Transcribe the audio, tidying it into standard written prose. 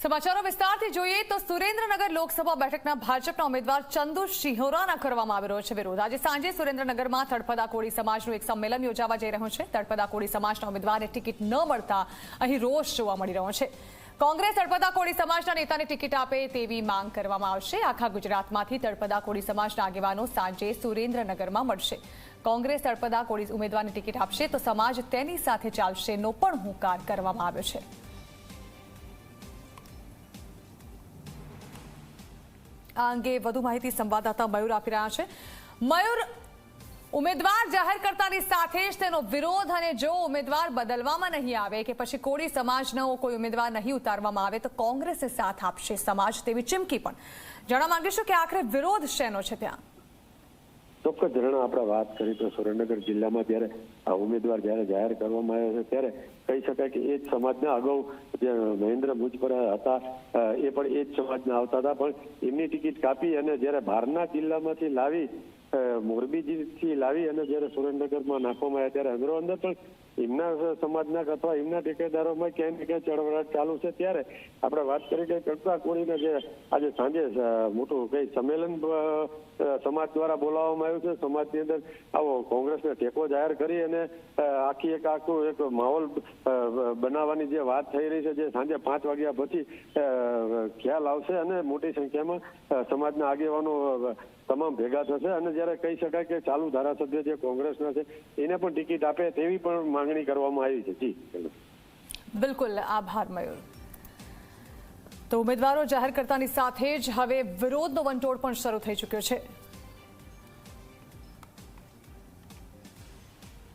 સમાચારો વિસ્તારથી જોઈએ તો સુરેન્દ્રનગર લોકસભા બેઠકના ભાજપના ઉમેદવાર ચંદુ શિહોરાના કરવામાં આવી રહ્યો છે વિરોધ। આજે સાંજે સુરેન્દ્રનગરમાં તળપદા કોળી સમાજનું એક સંમેલન યોજાવા જઈ રહ્યું છે। તળપદા કોળી સમાજના ઉમેદવારને ટિકિટ ન મળતા અહીં રોષ જોવા મળી રહ્યો છે। કોંગ્રેસ તળપદા કોળી સમાજના નેતાને ટિકિટ આપે તેવી માંગ કરવામાં આવશે। આખા ગુજરાતમાંથી તળપદા કોળી સમાજના આગેવાનો સાંજે સુરેન્દ્રનગરમાં મળશે। કોંગ્રેસ તળપદા કોળી ઉમેદવારને ટિકિટ આપશે તો સમાજ તેની સાથે ચાલશેનો પણ હુંકાર કરવામાં આવ્યો છે। આ અંગે વધુ માહિતી સંવાદદાતા મયુર આપી રહ્યા છે। મયુર, ઉમેદવાર જાહેર કરતાની સાથે જ તેનો વિરોધ અને જો ઉમેદવાર બદલવામાં નહીં આવે કે પછી કોળી સમાજનો કોઈ ઉમેદવાર નહીં ઉતારવામાં આવે તો કોંગ્રેસે સાથ આપશે સમાજ તેવી ચીમકી પણ। જાણવા માંગીશું કે આખરે વિરોધ શેનો છે ત્યાં? ચોક્કસ ધરણા આપણે વાત કરી તો સુરેન્દ્રનગર જિલ્લામાં જ્યારે આ ઉમેદવાર જ્યારે જાહેર કરવામાં આવ્યો છે ત્યારે કહી શકાય કે એ જ સમાજના અગાઉ જે મહેન્દ્ર મુજપરા હતા એ પણ એ જ સમાજના આવતા હતા, પણ એમની ટિકિટ કાપી અને જ્યારે બહારના જિલ્લામાંથી લાવી મોરબીથી લાવી અને જ્યારે સુરેન્દ્રનગરમાં નાખવામાં આવ્યા ત્યારે અંદરો અંદર પણ એમના સમાજના અથવા એમના ઠેકેદારોમાં ક્યાંય ને ક્યાંય ચળવળાટ ચાલુ છે। ત્યારે આપણે વાત કરી કે તળપદા કોળીને જે આજે સાંજે મોટું કઈ સંમેલન સમાજ દ્વારા બોલાવવામાં આવ્યું છે। સમાજની અંદર આવો કોંગ્રેસને ટેકો જાહેર કરી અને આખું એક માહોલ બનાવવાની જે વાત થઈ રહી છે, જે સાંજે 5 વાગ્યા પછી ખ્યાલ આવશે અને મોટી સંખ્યામાં સમાજના આગેવાનો તમામ ભેગા થશે અને જ્યારે કહી શકાય કે ચાલુ ધારાસભ્ય જે કોંગ્રેસના છે એને પણ ટિકિટ આપે તેવી પણ માંગણી કરવામાં આવી છે। જી બિલકુલ, આભાર મયુર। તો ઉમેદવારો જાહેર કરતાની સાથે જ હવે વિરોધનો વંટોળ પણ શરૂ થઈ ચૂક્યો છે।